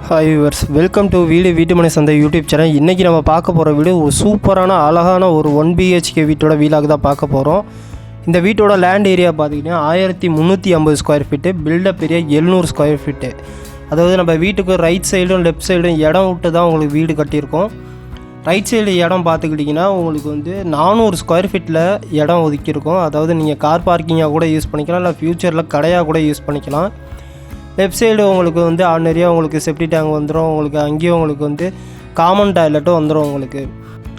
Hi viewers, welcome to வீட்டு மனை சந்தை யூடியூப் சேனல். இன்றைக்கி நம்ம பார்க்க போகிற வீடு ஒரு சூப்பரான அழகான ஒரு 1 BHK வீட்டோட வீலாக தான் பார்க்க போகிறோம். இந்த வீட்டோட லேண்ட் ஏரியா பார்த்திங்கன்னா 1350 square feet, build up area 700 square feet. அதாவது நம்ம வீட்டுக்கு ரைட் சைடும் லெஃப்ட் சைடும் இடம் விட்டு தான் உங்களுக்கு வீடு கட்டியிருக்கோம். ரைட் சைடு இடம் பார்த்துக்கிட்டிங்கன்னா உங்களுக்கு 400 ஸ்கொயர் ஃபீட்டில் இடம் ஒதுக்கியிருக்கோம். அதாவது நீங்கள் கார் பார்க்கிங்காக கூட யூஸ் பண்ணிக்கலாம், இல்லை ஃப்யூச்சரில் கடையாக கூட யூஸ் பண்ணிக்கலாம். லெஃப்ட் சைடு உங்களுக்கு ஆர்டினரியாக உங்களுக்கு செப்டி டேங்க் வந்துடும். உங்களுக்கு அங்கேயும் உங்களுக்கு காமன் டாய்லெட்டும் வந்துடும். உங்களுக்கு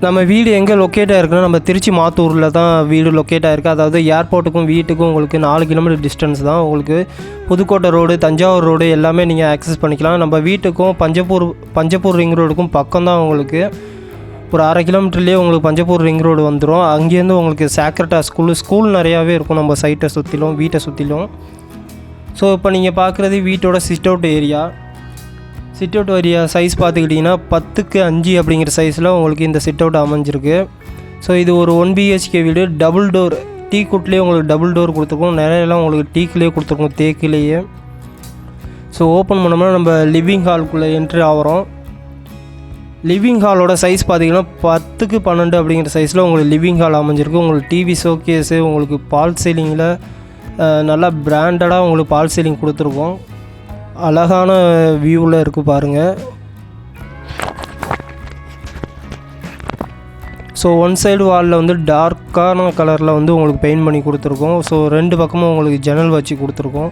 நம்ம வீடு எங்கே லொக்கேட் ஆகிருக்குன்னா, நம்ம திருச்சி மாத்தூரில் தான் வீடு லொக்கேட் ஆகிருக்கு. அதாவது ஏர்போர்ட்டுக்கும் வீட்டுக்கும் உங்களுக்கு 4 கிலோமீட்டர் டிஸ்டன்ஸ் தான். உங்களுக்கு புதுக்கோட்டை ரோடு, தஞ்சாவூர் ரோடு எல்லாமே நீங்கள் ஆக்சஸ் பண்ணிக்கலாம். நம்ம வீட்டுக்கும் பஞ்சப்பூர் ரிங் ரோடுக்கும் பக்கம் தான். உங்களுக்கு ஒரு 1/2 கிலோமீட்டர்லேயே உங்களுக்கு பஞ்சப்பூர் ரிங் ரோடு வந்துடும். அங்கேருந்து உங்களுக்கு சேக்ரட்டா ஸ்கூல் நிறையாவே இருக்கும் நம்ம சைட்டை சுற்றிலும், வீட்டை சுற்றிலும். ஸோ இப்போ நீங்கள் பார்க்குறது வீட்டோட சிட் அவுட் ஏரியா சைஸ் பார்த்துக்கிட்டிங்கன்னா 10x5 அப்படிங்கிற சைஸில் உங்களுக்கு இந்த சிட் அவுட் அமைஞ்சிருக்கு. ஸோ இது ஒரு 1 BHK வீடு, டபுள் டோர், டீ குட்லேயே உங்களுக்கு டபுள் டோர் கொடுத்துருக்கோம். நிறையெல்லாம் உங்களுக்கு டீக்குலேயே கொடுத்துருக்கோம், தேக்கிலேயே. ஸோ ஓப்பன் பண்ணோம்னா நம்ம லிவிங் ஹாலுக்குள்ளே என்ட்ரி ஆகிறோம். லிவிங் ஹாலோட சைஸ் பார்த்திங்கன்னா 10x12 அப்படிங்கிற சைஸில் உங்களுக்கு லிவிங் ஹால் அமைஞ்சிருக்கு. உங்களுக்கு டிவி ஷோகேஸு, உங்களுக்கு பால் சீலிங்கில் நல்லா பிராண்டடாக உங்களுக்கு பால் சீலிங் கொடுத்துருக்கோம். அழகான வியூவில் இருக்குது பாருங்கள். ஸோ ஒன் சைடு வாலில் டார்க்கான கலரில் உங்களுக்கு பெயிண்ட் பண்ணி கொடுத்துருக்கோம். ஸோ 2 பக்கமும் உங்களுக்கு ஜன்னல் வச்சு கொடுத்துருக்கோம்.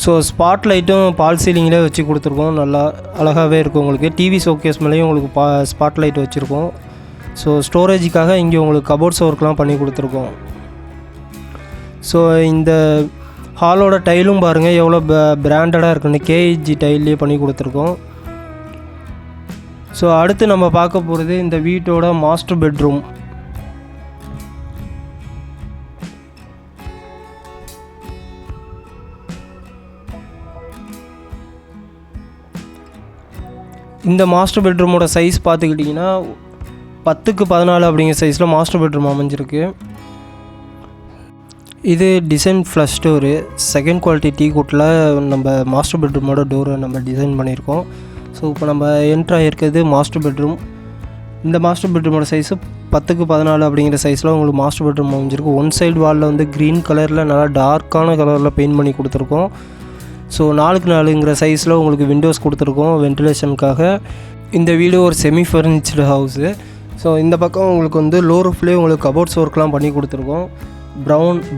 ஸோ ஸ்பாட் லைட்டும் பால் சீலிங்கிலே வச்சு கொடுத்துருக்கோம். நல்லா அழகாகவே இருக்கும். உங்களுக்கு டிவி ஷோகேஸ் மேலேயும் உங்களுக்கு ஸ்பாட் லைட் வச்சுருக்கோம். ஸோ ஸ்டோரேஜுக்காக இங்கே உங்களுக்கு கபோர்ட்ஸ் ஒர்க்லாம் பண்ணி கொடுத்துருக்கோம். ஸோ இந்த ஹாலோட டைலும் பாருங்கள் எவ்வளோ பிராண்டடாக இருக்குன்னு, KG டைல்லே பண்ணி கொடுத்துருக்கோம். ஸோ அடுத்து நம்ம பார்க்க போகிறது இந்த வீட்டோட மாஸ்டர் பெட்ரூம். இந்த மாஸ்டர் பெட்ரூமோட சைஸ் பார்த்துக்கிட்டிங்கன்னா 10x14 அப்படிங்கிற சைஸில் மாஸ்டர் பெட்ரூம் அமைஞ்சிருக்கு. இது design flush door, second quality டீ குட்டில் நம்ம மாஸ்டர் பெட்ரூமோட டோரை நம்ம டிசைன் பண்ணியிருக்கோம். ஸோ இப்போ நம்ம என்ட்ரு ஆகிருக்கிறது மாஸ்டர் பெட்ரூம். இந்த மாஸ்டர் பெட்ரூமோட சைஸு 10x14 அப்படிங்கிற சைஸில் உங்களுக்கு மாஸ்டர் பெட்ரூம் அமைஞ்சிருக்கு. ஒன் சைடு வாலில் க்ரீன் கலரில் நல்லா டார்க்கான கலரில் பெயிண்ட் பண்ணி கொடுத்துருக்கோம். ஸோ 4x4ங்கிற சைஸில் உங்களுக்கு விண்டோஸ் கொடுத்துருக்கோம் வென்டிலேஷனுக்காக. இந்த வீடு ஒரு செமி ஃபர்னிச்சர்டு ஹவுஸு. ஸோ இந்த பக்கம் உங்களுக்கு லோ ரூஃப்லேயே உங்களுக்கு கபோர்ட்ஸ் ஒர்க்லாம் பண்ணி கொடுத்துருக்கோம்.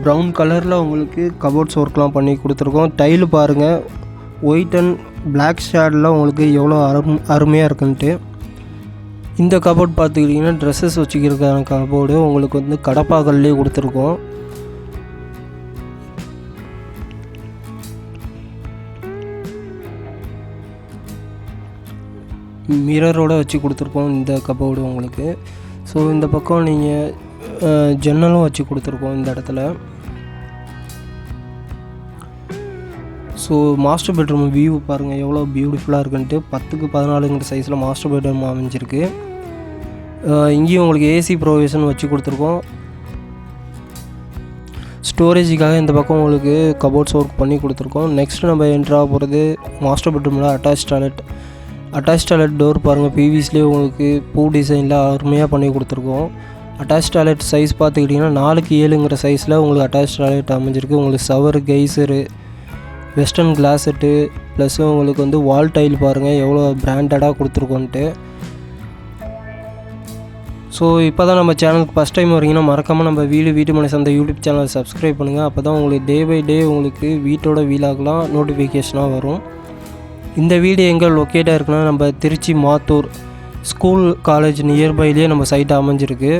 ப்ரௌன் கலரில் உங்களுக்கு கபோர்ட்ஸ் ஒர்க்லாம் பண்ணி கொடுத்துருக்கோம். டைலு பாருங்கள், ஒயிட் அண்ட் பிளாக் ஷேடில் உங்களுக்கு எவ்வளோ அருமையாக இருக்குன்ட்டு. இந்த கபோர்ட் பார்த்துக்கிட்டிங்கன்னா ட்ரெஸ்ஸஸ் வச்சுக்கிறதுக்கான கபோர்டு உங்களுக்கு கடப்பாக்கல்லே கொடுத்துருக்கோம். மிரரோடு வச்சு கொடுத்துருக்கோம் இந்த கபோர்டு உங்களுக்கு. ஸோ இந்த பக்கம் நீங்கள் ஜன்னலும் வச்சு கொடுத்துருக்கோம் இந்த இடத்துல. ஸோ மாஸ்டர் பெட்ரூம் வியூ பாருங்கள் எவ்வளோ பியூட்டிஃபுல்லாக இருக்குன்ட்டு. 10x14ங்கிற சைஸில் மாஸ்டர் பெட்ரூம் அமைஞ்சிருக்கு. இங்கேயும் உங்களுக்கு AC ப்ரொவிஷன் வச்சு கொடுத்துருக்கோம். ஸ்டோரேஜுக்காக இந்த பக்கம் உங்களுக்கு கபோர்ட்ஸ் ஒர்க் பண்ணி கொடுத்துருக்கோம். நெக்ஸ்ட்டு நம்ம என்ட்ரு ஆக போகிறது மாஸ்டர் பெட்ரூமில் அட்டாச் டாய்லெட் டோர் பாருங்கள், PVCலேயே உங்களுக்கு பூ டிசைனில் அருமையாக பண்ணி கொடுத்துருக்கோம். அட்டாச் டாய்லெட் சைஸ் பார்த்துக்கிட்டிங்கன்னா 4x7ங்கிற சைஸில் உங்களுக்கு அட்டாச் டாய்லெட் அமைஞ்சிருக்கு. உங்களுக்கு shower, geyser, western closet plus உங்களுக்கு வால் டைல் பாருங்கள் எவ்வளோ பிராண்டடாக கொடுத்துருக்கோன்ட்டு. ஸோ இப்போ தான் நம்ம சேனலுக்கு ஃபஸ்ட் டைம் வரீங்கன்னா மறக்காமல் நம்ம வீட்டு மனை சந்தை யூடியூப் சேனலை சப்ஸ்கிரைப் பண்ணுங்கள். அப்போ தான் உங்களுக்கு டே பை டே உங்களுக்கு வீட்டோட வீலாகலாம் நோட்டிஃபிகேஷனாக வரும். இந்த வீடு எங்கே லொக்கேட்டாக இருக்குன்னா, நம்ம திருச்சி மாத்தூர் ஸ்கூல் காலேஜ் நியர்பைலேயே நம்ம சைட் அமைஞ்சிருக்கு.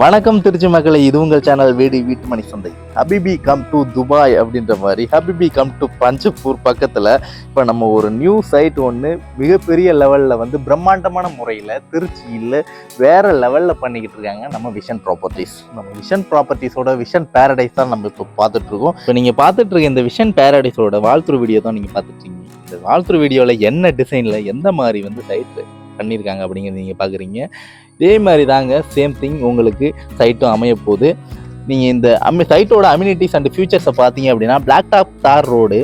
வணக்கம் திருச்சி மக்களை, இது உங்கள் சேனல் வீட்டு மணி சந்தை. ஹபிபி கம் டு துபாய் அப்படின்ற மாதிரி ஹபிபி கம் டு பஞ்சப்பூர் பக்கத்தில் இப்போ நம்ம ஒரு நியூ சைட் ஒன்று மிகப்பெரிய லெவலில் பிரம்மாண்டமான முறையில் திருச்சியில் வேறு லெவலில் பண்ணிக்கிட்டு இருக்காங்க நம்ம விஷன் ப்ராப்பர்ட்டிஸ். நம்ம விஷன் ப்ராப்பர்ட்டிஸோட விஷன் பேரடைஸ் தான் நம்ம இப்போ பார்த்துட்ருக்கோம். இப்போ நீங்கள் பார்த்துட்ருக்க இந்த விஷன் பேரடைஸோட வால்த்ரூ வீடியோ தான் நீங்கள் பார்த்துட்ருக்கீங்க. இந்த வால்த்ரூ வீடியோவில் என்ன டிசைனில் எந்த மாதிரி சைட்டு பண்ணியிருக்காங்க அப்படிங்கிறது நீங்கள் பார்க்குறீங்க. இதே மாதிரி தாங்க சேம் திங் உங்களுக்கு சைட்டும் அமைய போகுது. நீங்கள் இந்த சைட்டோட அம்யூனிட்டிஸ் அண்ட் ஃபியூச்சர்ஸை பார்த்தீங்க அப்படின்னா black top tar road,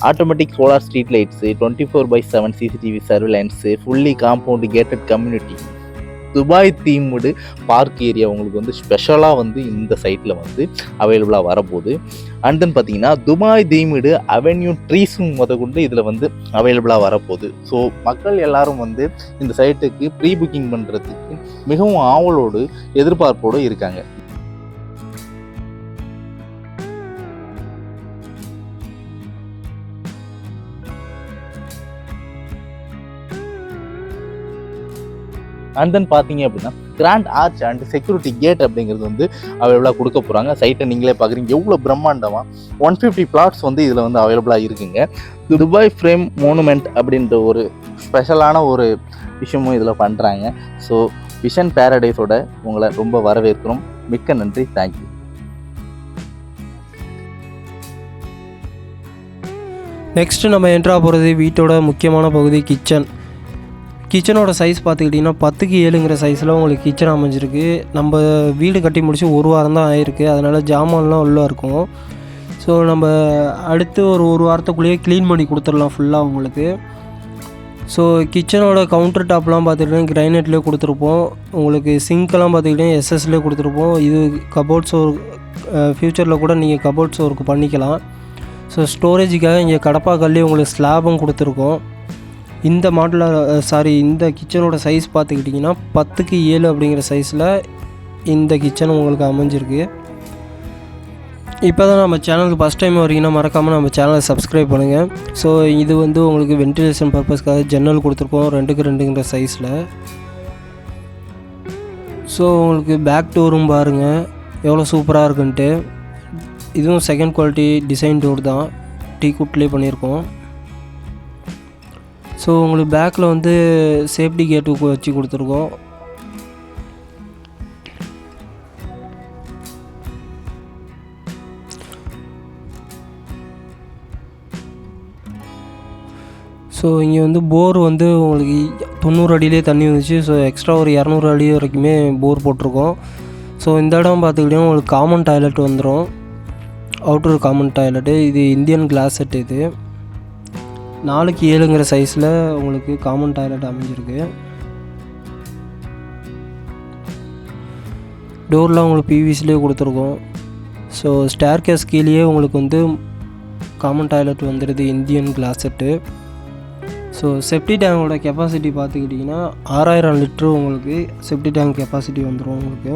automatic solar street lights, 24/7 CCTV surveillance, fully compound gated community, Dubai themed park area உங்களுக்கு வந்து ஸ்பெஷலாக வந்து இந்த சைட்டில் வந்து அவைலபிளாக வரப்போகுது. அண்ட் தென் பார்த்தீங்கன்னா துபாய் தீம்டு அவென்யூ ட்ரீஸும் கொண்டு இதில் வந்து அவைலபிளாக வரப்போகுது. ஸோ மக்கள் எல்லாரும் வந்து இந்த சைட்டுக்கு ப்ரீ புக்கிங் பண்ணுறதுக்கு மிகவும் ஆவலோடு எதிர்பார்ப்போடு இருக்காங்க. அண்ட் தென் பார்த்தீங்க அப்படின்னா grand arch and security gate அப்படிங்கிறது வந்து அவைலபிளாக கொடுக்க போகிறாங்க. சைட்டை நீங்களே பார்க்குறீங்க எவ்வளோ பிரம்மாண்டமாக 150 பிளாட்ஸ் வந்து இதில் வந்து அவைலபிளாக இருக்குங்க. துபாய் ஃப்ரேம் மோனுமெண்ட் அப்படின்ற ஒரு ஸ்பெஷலான ஒரு விஷயமும் இதில் பண்ணுறாங்க. ஸோ விஷன் பேரடைஸோட உங்களை ரொம்ப வரவேற்கிறோம். மிக்க நன்றி, தேங்க்யூ. நெக்ஸ்ட்டு நம்ம என்ட்ரா போகிறது வீட்டோட முக்கியமான பகுதி கிச்சனோட சைஸ் பார்த்துக்கிட்டிங்கன்னா 10க்கு 7ங்கிற சைஸில் உங்களுக்கு கிச்சன் அமைஞ்சிருக்கு. நம்ம வீடு கட்டி முடிச்சு 1 வாரம் தான் ஆகிருக்கு, அதனால் ஜாமான்லாம் உள்ளே இருக்கும். ஸோ நம்ம அடுத்து ஒரு வாரத்துக்குள்ளேயே க்ளீன் பண்ணி கொடுத்துடலாம் ஃபுல்லாக உங்களுக்கு. ஸோ கிச்சனோட கவுண்டர் டாப்லாம் பார்த்துக்கிட்டிங்கன்னா கிரைனைட்லேயே கொடுத்துருப்போம். உங்களுக்கு சிங்க்கெல்லாம் பார்த்துக்கிட்டிங்கன்னா எஸ்எஸ்லேயே கொடுத்துருப்போம். இது கபோர்ட்ஸ் ஃப்யூச்சரில் கூட நீங்கள் கபோர்ட்ஸ் ஒர்க் பண்ணிக்கலாம். ஸோ ஸ்டோரேஜுக்காக இங்கே கடப்பாக்கல்லே உங்களுக்கு ஸ்லாபும் கொடுத்துருக்கோம். இந்த கிச்சனோட சைஸ் பார்த்துக்கிட்டிங்கன்னா 10க்கு 7 அப்படிங்கிற சைஸில் இந்த கிச்சன் உங்களுக்கு அமைஞ்சிருக்கு. இப்போ தான் நம்ம சேனலுக்கு ஃபஸ்ட் டைம் வரீங்கன்னா மறக்காமல் நம்ம சேனலை சப்ஸ்கிரைப் பண்ணுங்கள். ஸோ இது வந்து உங்களுக்கு வென்டிலேஷன் பர்பஸ்க்காக ஜன்னல் கொடுத்துருக்கோம் 2க்கு 2ங்கிற சைஸில். ஸோ உங்களுக்கு பேக் டோரும் பாருங்கள் எவ்வளோ சூப்பராக இருக்குன்ட்டு. இதுவும் செகண்ட் குவாலிட்டி டிசைன் டோர் தான், டீக்குட்லேயே பண்ணியிருக்கோம். ஸோ உங்களுக்கு பேக்கில் வந்து சேஃப்டி கேட்டுக்கு வச்சு கொடுத்துருக்கோம். ஸோ இங்கே வந்து போர் வந்து உங்களுக்கு 90 அடியிலே தண்ணி வந்துச்சு. ஸோ எக்ஸ்ட்ரா ஒரு 200 அடி வரைக்குமே போர் போட்டிருக்கோம். ஸோ இந்த இடம் பார்த்துக்கிட்டிங்கன்னா உங்களுக்கு காமன் டாய்லெட் வந்துடும், அவுட்டர் காமன் டாய்லெட்டு. இது இந்தியன் கிளாஸ் செட். இது 4க்கு 7ங்கிற சைஸில் உங்களுக்கு காமன் டாய்லெட் அமைஞ்சிருக்கு. டோர்லாம் உங்களுக்கு பிவிசிலே கொடுத்துருக்கோம். ஸோ ஸ்டேர் கேஸ் கீழேயே உங்களுக்கு வந்து காமன் டாய்லெட் வந்துடுது, Indian closet. So septic டேங்கோட கெப்பாசிட்டி பார்த்துக்கிட்டிங்கன்னா 6000 லிட்ரு உங்களுக்கு செப்டி டேங்க் கெப்பாசிட்டி வந்துடும் உங்களுக்கு.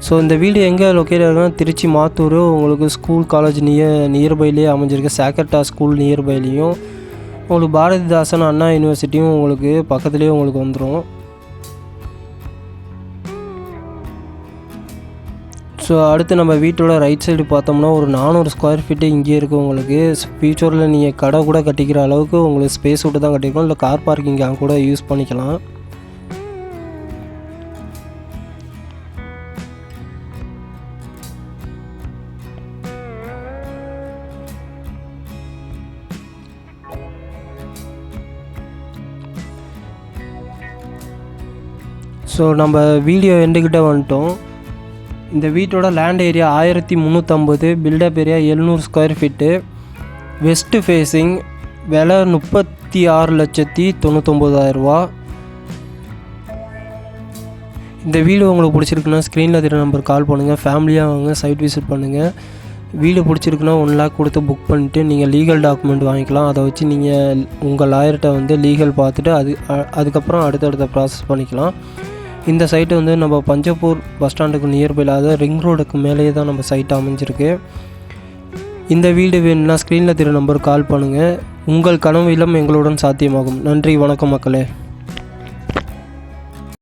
ஸோ இந்த வீடு எங்கே லொக்கேட் ஆகுதுன்னா திருச்சி மாத்தூர். உங்களுக்கு ஸ்கூல் காலேஜ் நியர்பைலேயே அமைஞ்சிருக்கு. சேக்கர்டா ஸ்கூல் நியர்பைலேயும் உங்களுக்கு பாரதிதாசன் அண்ணா யூனிவர்சிட்டியும் உங்களுக்கு பக்கத்துலேயே உங்களுக்கு வந்துடும். ஸோ அடுத்து நம்ம வீட்டோட ரைட் சைடு பார்த்தோம்னா ஒரு 400 ஸ்கொயர் ஃபீட்டு இங்கே இருக்குது உங்களுக்கு. ஃபியூச்சரில் நீங்கள் கடை கூட கட்டிக்கிற அளவுக்கு உங்களுக்கு ஸ்பேஸ் விட்டு தான் கட்டியிருக்கோம், இல்லை கார் பார்க்கிங் அங்கே கூட யூஸ் பண்ணிக்கலாம். ஸோ நம்ம வீடியோ எண்டுக்கிட்ட வந்துட்டோம். இந்த வீட்டோட land area 1350, built-up area 700 square feet, west facing, விலை 36,99,000 இந்த வீடு உங்களுக்கு பிடிச்சிருக்குன்னா ஸ்க்ரீனில் தெரிய நம்பர் கால் பண்ணுங்கள். ஃபேமிலியாக வாங்க, சைட் விசிட் பண்ணுங்கள். வீடு பிடிச்சிருக்குன்னா 1 lakh கொடுத்து புக் பண்ணிவிட்டு நீங்கள் லீகல் டாக்குமெண்ட் வாங்கிக்கலாம். அதை வச்சு நீங்கள் உங்கள் லாயர்கிட்ட வந்து லீகல் பார்த்துட்டு அதுக்கப்புறம் அடுத்தடுத்த ப்ராசஸ் பண்ணிக்கலாம். இந்த சைட்டு வந்து நம்ம பஞ்சப்பூர் பஸ் ஸ்டாண்டுக்கு நியர்பையில், அதாவது ரிங் ரோடுக்கு மேலேயே தான் நம்ம சைட் அமைஞ்சிருக்கு. இந்த வீடு வேணும்னா ஸ்க்ரீனில் தெரிய நம்பர் கால் பண்ணுங்கள். உங்கள் கனவு இல்லம் எங்களுடன் சாத்தியமாகும். நன்றி, வணக்கம் மக்களே.